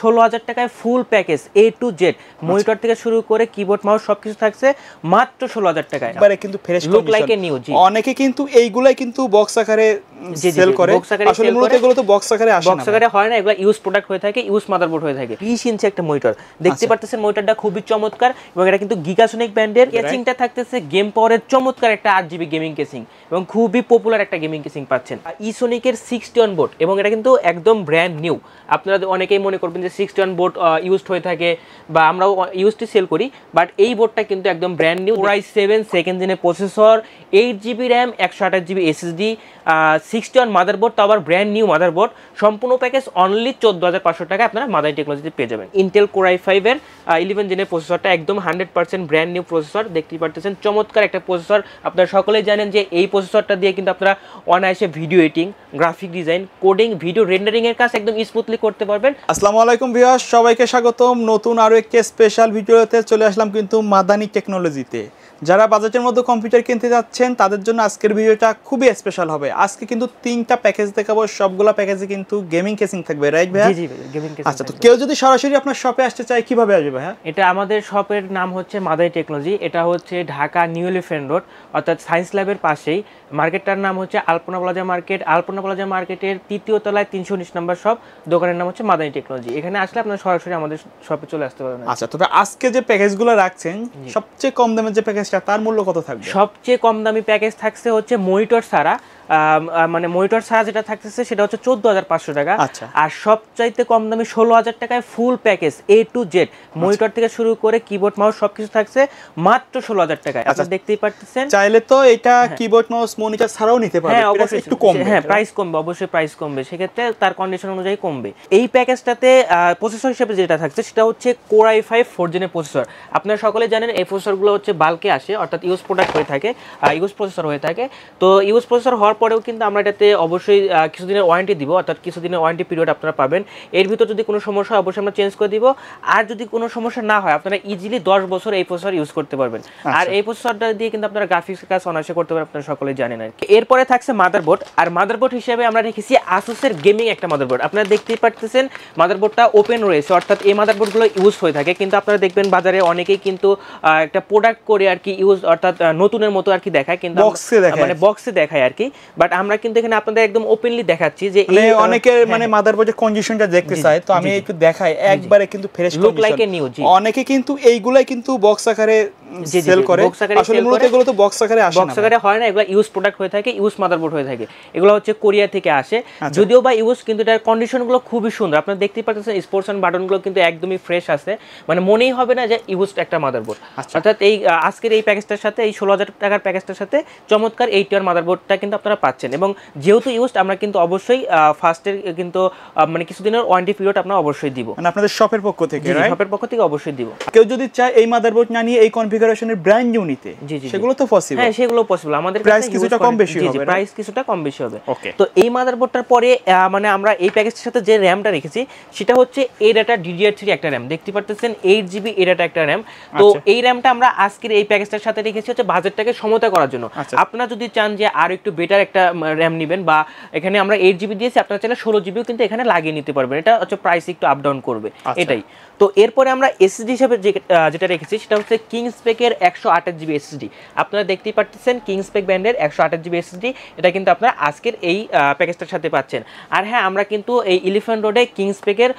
16,000 টাকায় full package A to Z monitor থেকে শুরু করে কিবোর্ড মাউস সবকিছু থাকছে মাত্র 16,000 টাকায়। একবারে কিন্তু fresh look like a new. জি, অনেকে কিন্তু এইগুলাই কিন্তু বক্স আকারে সেল করে, আসলে মূলত এগুলো তো বক্স আকারে আসে না, বক্স আকারে হয় না, এগুলো ইউজ প্রোডাক্ট হয়ে থাকে, ইউজ মাদারবোর্ড হয়ে থাকে। 20 ইঞ্চি একটা মনিটর দেখতে পাচ্ছেন, মনিটরটা খুবই চমৎকার এবং এটা কিন্তু গিগাসনিক ব্র্যান্ডের। কেসিংটা থাকতেছে গেম পাওয়ারের চমৎকার একটা 8GB গেমিং কেসিং এবং খুবই পপুলার একটা গেমিং কেসিং পাচ্ছেন। ইসোনিকের 60 বোর্ড এবং এটা কিন্তু একদম ব্র্যান্ড নিউ। আপনারা অনেকেই মনে করবেন যে 60 বোর্ড ইউজড হয়ে থাকে বা আমরাও ইউজটি সেল করি, বাট এই বোর্ডটা কিন্তু একদম brand new. Core i7 second জেনের processor, 8GB RAM, 128GB SSD, 60 motherboard, তো আবার ব্র্যান্ড নিউ মাদারবোর্ড। সম্পূর্ণ প্যাকেজ অনলি 14,500 টাকায় আপনারা মাদারি টেকনোলজিতে পেয়ে যাবেন। ইন্টেল Core i5 এর 11 জেনের প্রসেসরটা একদম 100% ব্র্যান্ড নিউ প্রসেসর। দেখতেই পাচ্ছেন চমৎকার একটা প্রসেসর। আপনারা সকলেই জানেন যে এই প্রসেসরটা দিয়ে কিন্তু আপনারা অনায়াসে video editing, graphic design, coding, video rendering এর কাজ একদম স্মুথলি করতে পারবেন। আসসালামু আলাইকুম ভিউয়ার্স, সবাইকে স্বাগতম। নতুন আরো একটা স্পেশাল ভিডিওতে চলে আসলাম কিন্তু মাদানি টেকনোলজিতে। যারা বাজেটের মধ্যে কম্পিউটার কিনতে যাচ্ছেন তাদের জন্য আজকের ভিডিওটা খুবই স্পেশাল হবে। আজকে কিন্তু 3টা প্যাকেজ দেখাবো, সবগুলা প্যাকেজে কিন্তু গেমিং কেসিং থাকবে, রাইট ভাই? জি ভাই, গেমিং কেসিং। আচ্ছা, তো কেউ যদি সরাসরি আপনার শপে আসতে চায় কিভাবে আসবে ভাই? এটা আমাদের শপের নাম হচ্ছে মাদারি টেকনোলজি। এটা হচ্ছে ঢাকা নিউ এলিফ্যান্ট রোড অর্থাৎ সায়েন্স ল্যাবের পাশেই। মার্কেটটার নাম হচ্ছে আলপনা প্লাজা মার্কেট। আলপনা প্লাজা মার্কেটের 3য় তলায় 319 নম্বর শপ। দোকানের নাম হচ্ছে মাদানি টেকনোলজি। এখানে আসলে আপনারা সরাসরি আমাদের শপে চলে আসতে পারবেন। আচ্ছা, তবে আজকে যে প্যাকেজগুলো রাখছেন সবচেয়ে কম দামের যে প্যাকেজটা, তার মূল্য কত থাকবে? সবচেয়ে কম দামি প্যাকেজ থাকছে হচ্ছে মনিটর ছাড়া, মানে মনিটর ছাড়া যেটা থাকতেছে সেটা হচ্ছে 14,500 টাকা। আর সবচাইতে কম দামি 16,000 টাকায় full package A to Z monitor থেকে শুরু করে কিবোর্ড মাউস সবকিছু থাকছে মাত্র 16,000 টাকায়। আপনারা দেখতেই পাচ্ছেন। চাইলে তো এটা কিবোর্ড মাউস মনিটর ছাড়াও নিতে পারবেন। হ্যাঁ, অবশ্যই একটু কমবে। হ্যাঁ, প্রাইস কমবে, অবশ্যই প্রাইস কমবে, সেক্ষেত্রে তার কন্ডিশন অনুযায়ী কমবে। এই প্যাকেজটাতে প্রসেসর হিসেবে যেটা থাকছে সেটা হচ্ছে Core i5 4 জেনের প্রসেসর। আপনারা সকলে জানেন এই প্রসেসরগুলো হচ্ছে বাল্কে আসে, অর্থাৎ ইউজ প্রোডাক্ট হয়ে থাকে, ইউজ প্রসেসর হয়ে থাকে। তো ইউজ প্রসেসর হওয়ার পরেও কিন্তু আমরা এটাতে অবশ্যই কিছুদিনের ওয়ারেন্টি দিব, অর্থাৎ কিছুদিনের ওয়ারেন্টি পিরিয়ড আপনারা পাবেন। এর ভিতর যদি কোনো সমস্যা হয় অবশ্যই আমরা চেঞ্জ করে দিব। আর যদি কোনো সমস্যা না হয় আপনারা ইজিলি 10 বছর এই প্রসেসর ইউজ করতে পারবেন। আর এই প্রসেসরটা দিয়ে কিন্তু আপনারা গ্রাফিক্স কাজ অনায়াসে করতে পারবেন, আপনারা সকলেই জানেন আর কি। এরপরে থাকছে মাদারবোর্ড। আর মাদারবোর্ড হিসেবে আমরা রেখেছি আসুসের গেমিং একটা মাদারবোর্ড। আপনারা দেখতেই পাচ্ছেন মাদারবোর্ডটা ওপেন রয়েছে, অর্থাৎ এই মাদারবোর্ডগুলো ইউজ হয়ে থাকে, কিন্তু আপনারা দেখবেন বাজারে অনেকেই কিন্তু একটা প্রোডাক্ট করে আর কি ইউজ, অর্থাৎ নতুনের মতো আর কি দেখায়, কিন্তু মানে বক্সে দেখায় আর কি। বাট আমরা কিন্তু এখানে আপনাদের একদম ওপেনলি দেখাচ্ছি যে এই অনেকের মানে মাদারবোর্ডের কন্ডিশনটা দেখতে চায়, তো আমি একটু দেখাই। একবারে কিন্তু fresh look like a new. অনেকে কিন্তু এইগুলাই কিন্তু বক্স আকারে সেল করে, আসলে মূলত এগুলো তো বক্স আকারে আসে না, বক্স আকারে হয় না, এগুলো ইউজ প্রোডাক্ট হয়ে থাকে, ইউজ মাদারবোর্ড হয়ে থাকে। এগুলো হচ্ছে কোরিয়া থেকে আসে, যদিও বা ইউজ, কিন্তু এটার কন্ডিশনগুলো খুবই সুন্দর। আপনারা দেখতেই পাচ্ছেন স্পোর্টস এন্ড বাটনগুলো কিন্তু একদমই ফ্রেশ আছে, মানে মনেই হবে না যে ইউজড একটা মাদারবোর্ড। অর্থাৎ এই আজকের এই প্যাকেজটার সাথে, এই 16,000 টাকার প্যাকেজটার সাথে চমৎকার 8 টিয়ার মাদারবোর্ডটা কিন্তু আপনারা পাচ্ছেন। এবং যেহেতু ইউজড, আমরা কিন্তু অবশ্যই ফার্স্টের কিন্তু মানে কিছুদিনের ওয়ারেন্টি পিরিয়ড আপনারা অবশ্যই দিব, মানে আপনাদের শপের পক্ষ থেকে, শপের পক্ষ থেকে অবশ্যই দিব। কেউ যদি চায় এই মাদারবোর্ড না নিয়ে এই কনফিগারেশনের ব্র্যান্ড নিউ নিতে, সেগুলো তো পসিবল। হ্যাঁ, সেগুলো পসিবল। আমাদের প্রাইস কিছুটা কম বেশি হবে, প্রাইস কিছুটা কম বেশি হবে। তো এই মাদারবোর্ডটার পরে মানে আমরা এই প্যাকেজের সাথে যে র‍্যামটা রেখেছি সেটা হচ্ছে ADATA DDR3 একটা র‍্যাম। দেখতে পাচ্ছেন 8GB ADATA একটা র‍্যাম। তো এই র‍্যামটা আমরা আজকের এই প্যাকেজটার সাথে রেখেছি হচ্ছে বাজেটটাকে সমতা করার জন্য। আপনারা যদি চান যে আর একটু বেটার একটা র‍্যাম নেবেন, বা এখানে আমরা 8GB দিয়েছি, আপনারা চাইলে 16GB কিন্তু এখানে লাগিয়ে নিতে পারবেন। এটা হচ্ছে প্রাইস একটু আপ ডাউন করবে, এটাই। তো এরপরে আমরা SSD হিসেবে যেটা রেখেছি সেটা হচ্ছে কিংসপেকের 128GB SSD। আপনারা দেখতেই পাচ্ছেন কিংসপেক ব্র্যান্ডের 128GB SSD, এটা কিন্তু আপনারা আজকের এই প্যাকেজটার সাথে পাচ্ছেন। আর হ্যাঁ, আমরা কিন্তু এই এলিফ্যান্ট রোডে কিংসপেকের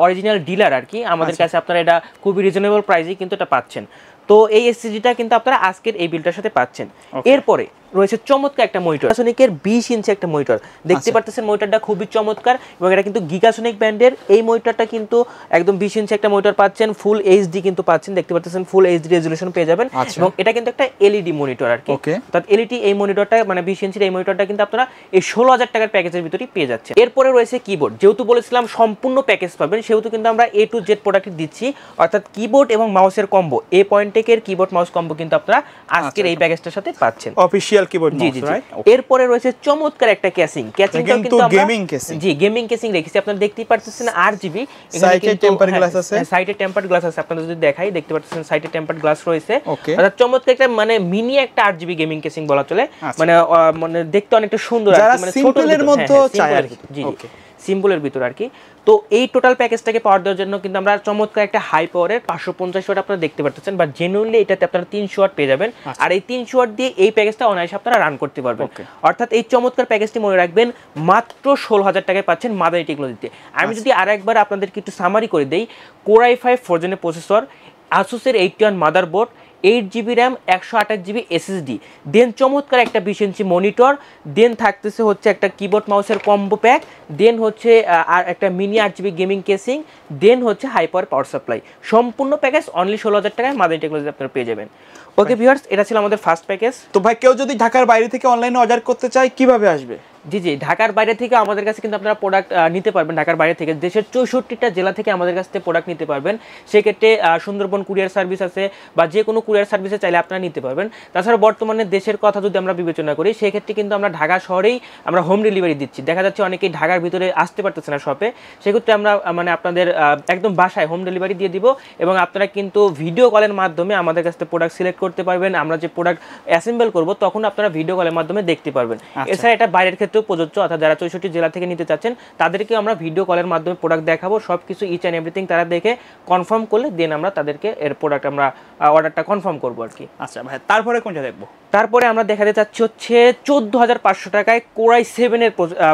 অরিজিনাল ডিলার আর কি, আমাদের কাছে আপনারা এটা খুবই রিজনেবল প্রাইসে কিন্তু এটা পাচ্ছেন। তো এই এসএসডিটা কিন্তু আপনারা আজকের এই বিলটার সাথে পাচ্ছেন। এরপরে রয়েছে চমৎকার একটা মনিটর, গিগাসনিকের 20 ইঞ্চি একটা মনিটর। দেখতে পাচ্ছেন মনিটরটা খুবই চমৎকার এবং এটা কিন্তু গিগাসনিক ব্র্যান্ডের। এই মনিটরটা কিন্তু একদম 20 ইঞ্চি একটা মনিটর পাচ্ছেন, ফুল এইচডি কিন্তু পাচ্ছেন। দেখতে পাচ্ছেন ফুল এইচডি রেজোলিউশন পেয়ে যাবেন এবং এটা কিন্তু একটা এলইডি মনিটর আর কি। অর্থাৎ এলইডি এই মনিটরটা, মানে 20 ইঞ্চির এই মনিটরটা কিন্তু আপনারা এই 16,000 টাকার প্যাকেজের ভিতরেই পেয়ে যাচ্ছেন। এরপরে রয়েছে কিবোর্ড। যেহেতু বলেছিলাম সম্পূর্ণ প্যাকেজ পাবেন, সেহেতু কিন্তু আমরা A to Z প্রোডাক্ট দিচ্ছি, অর্থাৎ কিবোর্ড এবং মাউসের কম্বো, এ পয়েন্টেকের কিবোর্ড মাউস কম্বো কিন্তু আপনারা আজকের এই প্যাকেজটার সাথে পাচ্ছেন, অফিশিয়াল কিবোর্ড মাউস, রাইট? এরপরে রয়েছে চমৎকার একটা কেসিং। কেসিংটাও কিন্তু আমরা গেমিং কেসিং, জি গেমিং কেসিং রেখেছি। আপনারা দেখতেই পাচ্ছেন 8GB, এখানে কিন্তু টেম্পারড গ্লাস আছে, সাইডে টেম্পারড গ্লাস আছে। আপনারা যদি দেখাই দেখতে পাচ্ছেন সাইডে টেম্পারড গ্লাস রয়েছে। অর্থাৎ চমৎকার একটা মানে মিনি একটা 8GB গেমিং কেসিং বলা চলে, মানে দেখতে অনেকটা সুন্দর, মানে সিম্পলের মধ্যে চাই আর কি। জি, সিম্পলের ভিতর আর কি। তো এই টোটাল প্যাকেজটাকে পাওয়ার দেওয়ার জন্য কিন্তু আমরা চমৎকার একটা হাই পাওয়ারের 550 ওয়াট আপনারা দেখতে পাচ্ছেন, বাট জেনুইনলি এটাতে আপনারা 300 ওয়াট পেয়ে যাবেন। আর এই 300 ওয়াট দিয়ে এই প্যাকেজটা অনায়াসে আপনারা রান করতে পারবেন। অর্থাৎ এই চমৎকার প্যাকেজটি মনে রাখবেন মাত্র 16,000 টাকায় পাচ্ছেন মাদানি টেকনোলজিতে। আমি যদি আরেকবার আপনাদেরকে একটু সামারি করে দেই, Core i5 4 জেনের প্রসেসর, আসুসের 81 motherboard, 8GB RAM, 128GB SSD, then চমৎকার একটা 20 ইঞ্চি মনিটর, দেন থাকতেছে হচ্ছে একটা কিবোর্ড মাউসের কম্বো প্যাক, দেন হচ্ছে আর একটা মিনি 8GB গেমিং কেসিং, দেন হচ্ছে হাই পাওয়ার সাপ্লাই। সম্পূর্ণ প্যাকেজ অনলি 16,000 টাকায় মাদানি টেকনোলজি আপনারা পেয়ে যাবেন। ওকে ভিউয়ার্স, এটা ছিল আমাদের ফার্স্ট প্যাকেজ। তো ভাই কেউ যদি ঢাকার বাইরে থেকে অনলাইনে অর্ডার করতে চায় কিভাবে আসবে? জি জি, ঢাকার বাইরে থেকে আমাদের কাছে কিন্তু আপনারা প্রোডাক্ট নিতে পারবেন। ঢাকার বাইরে থেকে দেশের 64টা জেলা থেকে আমাদের কাছ থেকে প্রোডাক্ট নিতে পারবেন। সেক্ষেত্রে সুন্দরবন কুরিয়ার সার্ভিস আছে, বা যে কোনো কুরিয়ার সার্ভিসে চাইলে আপনারা নিতে পারবেন। তাছাড়া বর্তমানে দেশের কথা যদি আমরা বিবেচনা করি, সেক্ষেত্রে কিন্তু আমরা ঢাকা শহরেই আমরা হোম ডেলিভারি দিচ্ছি। দেখা যাচ্ছে অনেকেই ঢাকার ভিতরে আসতে পারতেছে না শপে, সেক্ষেত্রে আমরা মানে আপনাদের একদম বাসায় হোম ডেলিভারি দিয়ে দিব, এবং আপনারা কিন্তু ভিডিও কলের মাধ্যমে আমাদের কাছ থেকে প্রোডাক্ট সিলেক্ট করতে পারবেন। আমরা যে প্রোডাক্ট অ্যাসেম্বল করব তখন আপনারা ভিডিও কলের মাধ্যমে দেখতে পারবেন। এছাড়া এটা বাইরের ক্ষেত্রেও প্রযোজ্য, অর্থাৎ যারা 64 জেলা থেকে নিতে চাচ্ছেন তাদেরকে আমরা ভিডিও কলের মাধ্যমে প্রোডাক্ট দেখাবো, সব কিছু ইচ অ্যান্ড এভরিথিং তারা দেখে কনফার্ম করলে দেন আমরা তাদেরকে এর প্রোডাক্ট আমরা অর্ডারটা কনফার্ম করবো আর কি। আচ্ছা ভাই, তারপরে কোনটা দেখবো? তারপরে আমরা দেখাতে চাচ্ছি হচ্ছে 14,500 টাকায় Core i7 এর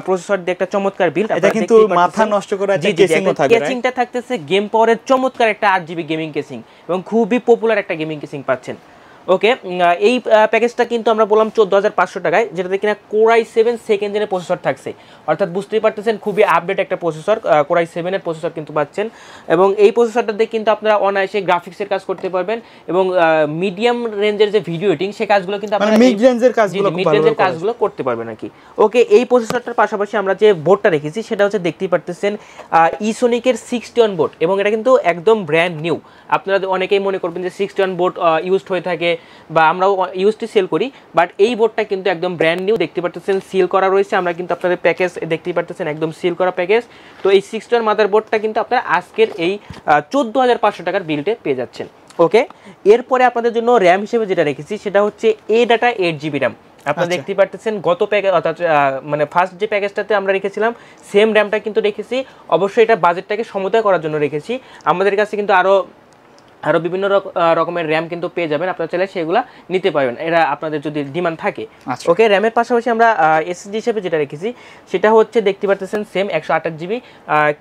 প্রসেসর দিয়ে একটা চমৎকার বিল্ড। এটা কিন্তু মাথা নষ্ট করা আছে, কেসিংও থাকবে। কেসিংটা থাকতেছে গেম পাওয়ারের চমৎকার একটা 8GB গেমিং কেসিং, এবং খুবই পপুলার একটা গেমিং কেসিং পাচ্ছেন। ওকে, এই প্যাকেজটা কিন্তু আমরা বললাম 14,500 টাকায়, যেটাতে কিনা Core i7 সেকেন্ড জেনের প্রসেসর থাকছে। অর্থাৎ বুঝতেই পারতেছেন খুবই আপডেট একটা প্রসেসর, Core i7 এর প্রসেসর কিন্তু পাচ্ছেন। এবং এই প্রসেসরটাতে কিন্তু আপনারা অনায়াসে গ্রাফিক্সের কাজ করতে পারবেন, এবং মিডিয়াম রেঞ্জের যে ভিডিও এডিটিং সে কাজগুলো কিন্তু আপনারা মিড রেঞ্জের কাজগুলো করতে পারবেন নাকি। ওকে, এই প্রসেসরটার পাশাপাশি আমরা যে বোর্ডটা রেখেছি সেটা হচ্ছে দেখতেই পারতেছেন ইসোনিকের 61 বোর্ড, এবং এটা কিন্তু একদম ব্র্যান্ড নিউ। আপনারা অনেকেই মনে করবেন যে 61 বোর্ড ইউজড হয়ে থাকে, বা আমরাও ইউজটি সেল করি, বাট এই বোর্ডটা কিন্তু একদম ব্র্যান্ড নিউ। দেখতে পাচ্ছেন সিল করা রয়েছে, আমরা কিন্তু আপনাদের প্যাকেজ দেখতেই পাচ্ছেন একদম সিল করা প্যাকেজ। তো এই 61 মাদার বোর্ডটা কিন্তু আপনারা আজকের এই 14,500 টাকার বিলটে পেয়ে যাচ্ছেন। ওকে, এরপরে আপনাদের জন্য র্যাম হিসেবে যেটা রেখেছি সেটা হচ্ছে ADATA 8GB র্যাম। আপনারা দেখতে পাচ্ছেন গত প্যাকেজ, অর্থাৎ মানে ফার্স্ট যে প্যাকেজটাতে আমরা রেখেছিলাম সেম র্যামটা কিন্তু রেখেছি। অবশ্যই এটা বাজেটটাকে সমতায় করার জন্য রেখেছি। আমাদের কাছে কিন্তু আরও বিভিন্ন রকমের র্যাম কিন্তু পেয়ে যাবেন, আপনারা চাইলে সেগুলো নিতে পারবেন, এরা আপনাদের যদি ডিমান্ড থাকে। ওকে, র্যামের পাশাপাশি আমরা এসএসডি হিসেবে যেটা রেখেছি সেটা হচ্ছে দেখতে পাচ্ছেন সেম 128GB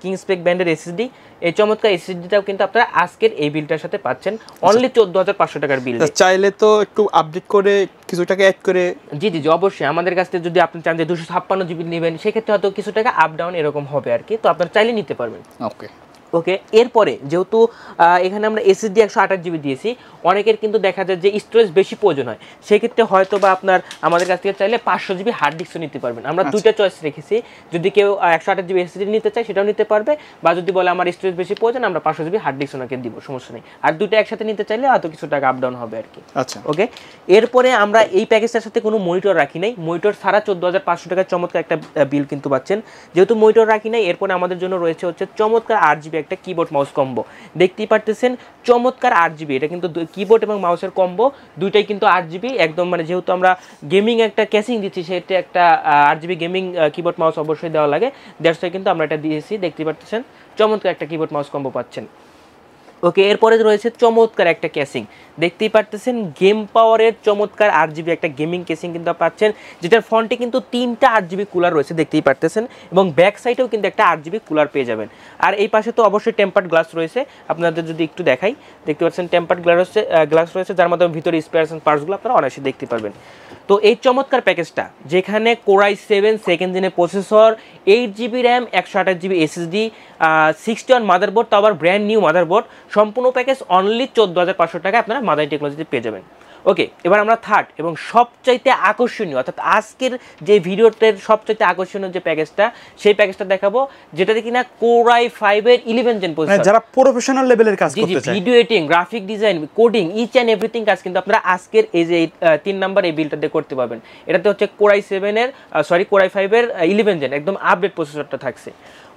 কিংস্পেক ব্র্যান্ডের এসএসডি। এই চমৎকার এসএসডিটাও কিন্তু আপনারা আজকের এই বিলটার সাথে পাচ্ছেন অনলি 14,500 টাকার বিল। চাইলে তো একটু আপডেট করে কিছু টাকা অ্যাড করে। জি জি, অবশ্যই আমাদের কাছ থেকে যদি আপনি চান যে 256GB নেবেন, সেক্ষেত্রে হয়তো কিছু টাকা আপ ডাউন এরকম হবে আর কি, তো আপনারা চাইলে নিতে পারবেন। ওকে ওকে, এরপরে যেহেতু এখানে আমরা এসএসডি 128GB দিয়েছি, অনেকের কিন্তু দেখা যায় যে স্টোরেজ বেশি প্রয়োজন হয়, সেক্ষেত্রে হয়তো বা আপনার আমাদের কাছ থেকে চাইলে 500GB হার্ড ডিস্কও নিতে পারবেন। আমরা দুইটা চয়েস রেখেছি, যদি কেউ 128GB এসএসডি নিতে চায় সেটাও নিতে পারবে, বা যদি বলে আমার স্টোরেজ বেশি প্রয়োজন আমরা 500GB হার্ড ডিস্ক ওনাকে দিব, সমস্যা নেই। আর দুইটা একসাথে নিতে চাইলে হয়তো কিছু টাকা আপ ডাউন হবে আর কি। আচ্ছা ওকে, এরপরে আমরা এই প্যাকেজটার সাথে কোনো মনিটর রাখি নাই, মনিটর ছাড়া 14,500 টাকার চমৎকার একটা বিল কিন্তু পাচ্ছেন। যেহেতু মনিটর রাখি নাই, এরপরে আমাদের জন্য রয়েছে হচ্ছে চমৎকার 8GB একটা কিবোর্ড মাউস কম্বো। দেখতেই পারতেছেন চমৎকার 8GB, এটা কিন্তু কিবোর্ড এবং মাউসের কম্বো দুইটাই কিন্তু 8GB একদম, মানে যেহেতু আমরা গেমিং একটা ক্যাসিং দিচ্ছি সেটা একটা 8GB গেমিং কিবোর্ড মাউস অবশ্যই দেওয়া লাগে, দ্যাটস ওয়াই কিন্তু আমরা এটা দিয়েছি। দেখতে পারতেছেন চমৎকার একটা কিবোর্ড মাউস কম্বো পাচ্ছেন। ওকে, এরপরে রয়েছে চমৎকার একটা কেসিং, দেখতেই পারতেছেন গেম পাওয়ারের চমৎকার 8GB একটা গেমিং কেসিং কিন্তু পাচ্ছেন, যেটার ফ্রন্টে কিন্তু 3টা 8GB কুলার রয়েছে দেখতেই পারতেছেন, এবং ব্যাক সাইডেও কিন্তু একটা 8GB কুলার পেয়ে যাবেন। আর এই পাশে তো অবশ্যই টেম্পার্ড গ্লাস রয়েছে, আপনাদের যদি একটু দেখাই, দেখতে পাচ্ছেন টেম্পার্ড গ্লাস রয়েছে, যার মাধ্যমে ভিতরে স্পেয়ারস এন্ড পার্টসগুলো আপনারা অনায়াসে দেখতে পারবেন। তো এই চমৎকার প্যাকেজটা যেখানে Core i7 সেকেন্ড জেনের processor, 8GB RAM, 128GB SSD, 61 motherboard, তো আবার ব্র্যান্ড নিউ মাদারবোর্ড, সম্পূর্ণ প্যাকেজ অনলি 14,500 টাকায় আপনারা মাদানি টেকনোলজিতে পেয়ে যাবেন। ওকে, এবার আমরা থার্ড এবং সবচাইতে আকর্ষণীয়, অর্থাৎ আজকের যে ভিডিওটার সবচাইতে আকর্ষণীয় যে প্যাকেজটা, সেই প্যাকেজটা দেখাবো, যেটাতে কিনা Core i5 এর 11 জেন প্রসেসর, যারা প্রফেশনাল লেভেলের কাজ করতে চায়, video editing, graphic design, coding, each and everything কাজ কিন্তু আপনারা আজকের এই যে 3 নাম্বার এই বিলটাতে করতে পারবেন। এটাতে হচ্ছে Core i5 এর 11 জেন একদম আপডেট প্রসেসরটা থাকছে।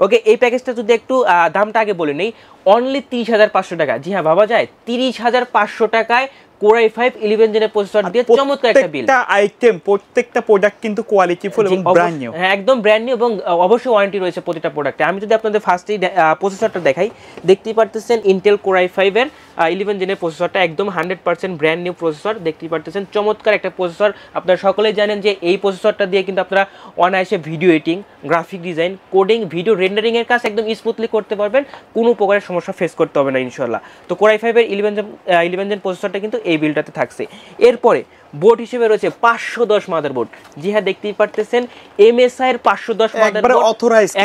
ওকে, এই প্যাকেজটা যদি একটু দামটা আগে বলে নেই, অনলি 30,500 টাকা। জি হ্যাঁ, ভাবা যায় 30,500 টাকায় Core i5 11 জেনের প্রসেসর দিয়ে চমৎকার একটা বিল্ড। প্রত্যেকটা আইটেম, প্রত্যেকটা প্রোডাক্ট কিন্তু কোয়ালিটিফুল এবং ব্র্যান্ড নিউ। হ্যাঁ, একদম ব্র্যান্ড নিউ এবং অবশ্যই ওয়ারেন্টি রয়েছে প্রতিটা প্রোডাক্টে। আমি যদি আপনাদের ফার্স্টেই প্রসেসরটা দেখাই, দেখতেই পারতেছেন Intel Core i5 এর 11 জেনের প্রসেসরটা একদম 100% ব্র্যান্ড নিউ প্রসেসর। দেখতেই পারতেছেন চমৎকার একটা প্রসেসর। আপনারা সকলেই জানেন যে এই প্রসেসরটা দিয়ে কিন্তু আপনারা অনায়াসে video editing, graphic design, coding, video rendering এর কাজ একদম স্মুথলি করতে পারবেন, কোনো প্রকারের সমস্যা ফেস করতে হবে না ইনশাআল্লাহ। তো Core i5 এর 11 জেন প্রসেসরটা কিন্তু এই বিল্ডটাতে থাকছে। এরপরে বোর্ড হিসেবে রয়েছে 510 মাদারবোর্ড। জি হ্যাঁ, দেখতেই পারতেছেন MSI এর 510 মাদারবোর্ড,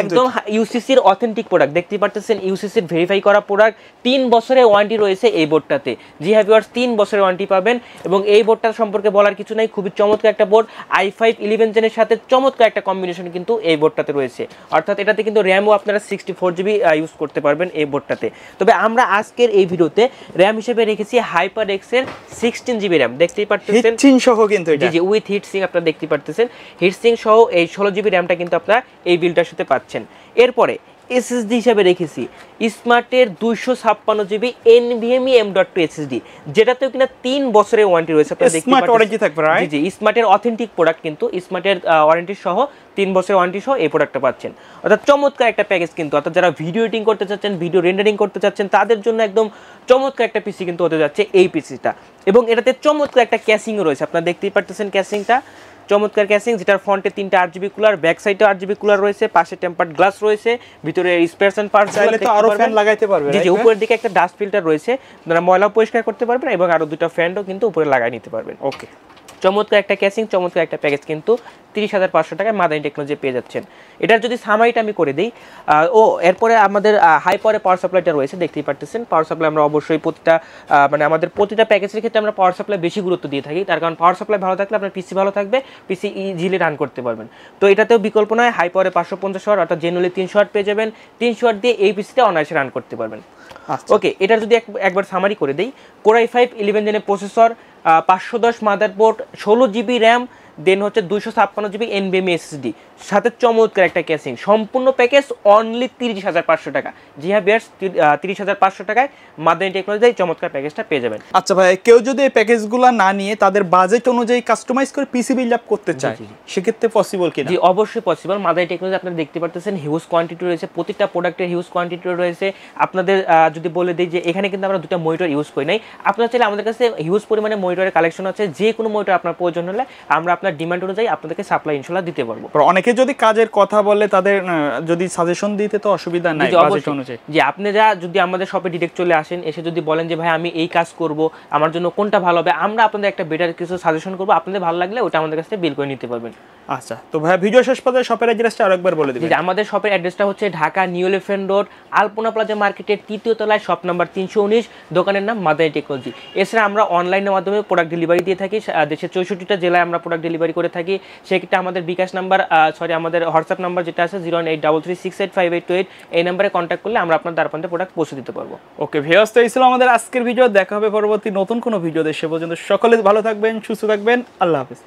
একদম ইউসিসি এর অথেন্টিক প্রোডাক্ট। দেখতেই পারতেছেন ইউসিসি এর ভেরিফাই করা প্রোডাক্ট। 3 বছরের ওয়ারেন্টি রয়েছে এই বোর্ডটাতে। জি হ্যাঁ ভিউয়ার্স, 3 বছরের ওয়ারেন্টি পাবেন এবং এই বোর্ডটার সম্পর্কে বলার কিছু নাই, খুবই চমৎকার একটা বোর্ড। i5 11 জেনের সাথে চমৎকার একটা কম্বিনেশন কিন্তু এই বোর্ডটাতে রয়েছে, অর্থাৎ এটাতে কিন্তু র্যামও আপনারা 64GB ইউজ করতে পারবেন এই বোর্ডটাতে। তবে আমরা আজকের এই ভিডিওতে র্যাম হিসেবে রেখেছি HyperX এর 16GB র্যাম। দেখতেই পারতেছেন হিটসিং সহ কিন্তু এটা, জি উইথ হিটসিং আপনারা দেখতে পারতেছেন। হিটসিং সহ এই 16GB র্যামটা কিন্তু আপনারা এই বিলটার সাথে পাচ্ছেন। এরপরে SSD হিসাবে রেখেছি স্মার্টের 256GB NVMe M.2 SSD, যেটাতেও কিনা 3 বছরের ওয়ারেন্টি রয়েছে। আপনারা দেখতে স্মার্ট ওয়ারেন্টি থাকবে, রাইট? জি স্মার্টের অথেন্টিক প্রোডাক্ট, কিন্তু স্মার্টের ওয়ারেন্টি সহ 3 বছরের ওয়ারেন্টি সহ এই প্রোডাক্টটা পাচ্ছেন। অর্থাৎ চমৎকার একটা প্যাকেজ কিন্তু, অর্থাৎ যারা ভিডিও এডিটিং করতে চাচ্ছেন, ভিডিও রেন্ডারিং করতে চাচ্ছেন, তাদের জন্য একদম চমৎকার একটা পিসি কিন্তু হতে যাচ্ছে এই পিসিটা। এবং এটাতে চমৎকার একটা ক্যাসিংও রয়েছে, আপনারা দেখতেই পারতেছেন ক্যাসিংটা, চমৎকার ক্যাসিং, যেটার ফ্রন্টে 3টা 8GB কুলার, ব্যাক সাইডে 8GB কুলার রয়েছে, পাশে টেম্পারড গ্লাস রয়েছে, ভিতরে স্পেয়ারস এন্ড পার্টস চাইলে তো আরো ফ্যান লাগাইতে পারবে। জি উপরের দিকে একটা ডাস্ট ফিল্টার রয়েছে, আপনারা ময়লা পরিষ্কার করতে পারবেন এবং আরো দুটো ফ্যানও কিন্তু উপরে লাগাই নিতে পারবেন। ওকে, চমৎকার একটা ক্যাসিং, চমৎকার একটা প্যাকেজ কিন্তু 30,500 টাকায় মাদানি টেকনোলজি পেয়ে যাচ্ছেন। এটার যদি সামারিটা আমি করে দিই, এরপরে আমাদের হাইপারে পাওয়ার সাপ্লাইটা রয়েছে, দেখতেই পারতেছেন। পাওয়ার সাপ্লাই আমরা অবশ্যই প্রতিটা মানে আমাদের প্রতিটা প্যাকেজের ক্ষেত্রে আমরা পাওয়ার সাপ্লাই বেশি গুরুত্ব দিয়ে থাকি, তার কারণ পাওয়ার সাপ্লাই ভালো থাকলে আপনার পিসি ভালো থাকবে, পিসি ইজিলি রান করতে পারবেন। তো এটাতেও বিকল্প নয়, হাইপারে 550 ওয়াট অর্থাৎ জেনুইনলি 300 ওয়াট পেয়ে যাবেন। 300 ওয়াট দিয়ে এই পিসিটা অনায়াসে রান করতে পারবেন। ওকে, এটার যদি একবার সামারি করে দেই, Core i5 11 জেনের processor, 510 motherboard, 16GB RAM, then হচ্ছে 256GB NVMe SSD, সাথে চমৎকার একটা ক্যাসিং, সম্পূর্ণ প্যাকেজ অনলি 30,500 টাকা। জি হ্যাঁ বিয়ার্স, 30,500 টাকায় মাদানি টেকনোলজি চমৎকার প্যাকেজটা পেয়ে যাবেন। আচ্ছা ভাই, কেউ যদি এই প্যাকেজগুলো না নিয়ে তাদের বাজেট অনুযায়ী কাস্টমাইজ করে পিসি বিল্ড আপ করতে চায়, সেক্ষেত্রে পসিবল কিনা? জি অবশ্যই পসিবল। মাদানি টেকনোলজি আপনারা দেখতে পারতেছেন হিউজ কোয়ান্টিটি রয়েছে, প্রতিটা প্রোডাক্টের হিউজ কোয়ান্টিটি রয়েছে। আপনাদের যদি বলে দিই যে এখানে কিন্তু আমরা 2টা মনিটর ইউজ করি নাই, আপনারা চাইলে আমাদের কাছে হিউজ পরিমাণে মনিটরের কালেকশন আছে, যে কোনো মনিটর আপনার প্রয়োজন হলে আমরা আপনার ডিমান্ড অনুযায়ী আপনাদেরকে সাপ্লাই ইনশাআল্লাহ দিতে পারবো। অনেকে যদি কাজের কথা বলে, তাদের যদি সাজেশন দিতে তো অসুবিধা নাই বাজেট অনুযায়ী। জি আপনারা যদি আমাদের শপে ডিরেক্ট চলে আসেন, এসে যদি বলেন যে ভাই আমি এই কাজ করব, আমার জন্য কোনটা ভালো হবে, আমরা আপনাদের একটা বেটার কিছু সাজেশন করব, আপনাদের ভালো লাগলে ওটা আমাদের কাছে বিল করে নিতে পারবেন। আচ্ছা, তো ভাই ভিডিও শেষ পর্যন্ত শপের অ্যাড্রেসটা আরেকবার বলে দিবেন। জি আমাদের শপের অ্যাড্রেসটা হচ্ছে ঢাকা নিউ এলিফ্যান্ট রোড, আলপনা প্লাজা মার্কেটের 3য় তলায়, শপ নাম্বার 319, দোকানের নাম মাদানি টেকনোলজি। এছাড়া আমরা অনলাইনের মাধ্যমে প্রোডাক্ট ডেলিভারি দিয়ে থাকি, দেশের 64টা জেলায় আমরা প্রোডাক্ট ডেলিভারি করে থাকি। সেক্ষেত্রে আমাদের বিকাশ নাম্বার আমাদের হোয়াটসঅ্যাপ নাম্বার যেটা আছে 01833685828, এই নাম্বারে কন্ট্যাক্ট করলে আমরা আপনার দ্বারপ্রান্তে প্রোডাক্ট পৌঁছে দিতে পারবো। ওকে ভিউয়ার্স, তো এই ছিল আমাদের আজকের ভিডিও। দেখা হবে পরবর্তী নতুন কোনো ভিডিওতে। সে পর্যন্ত সকলে ভালো থাকবেন, সুস্থ থাকবেন, আল্লাহ হাফেজ।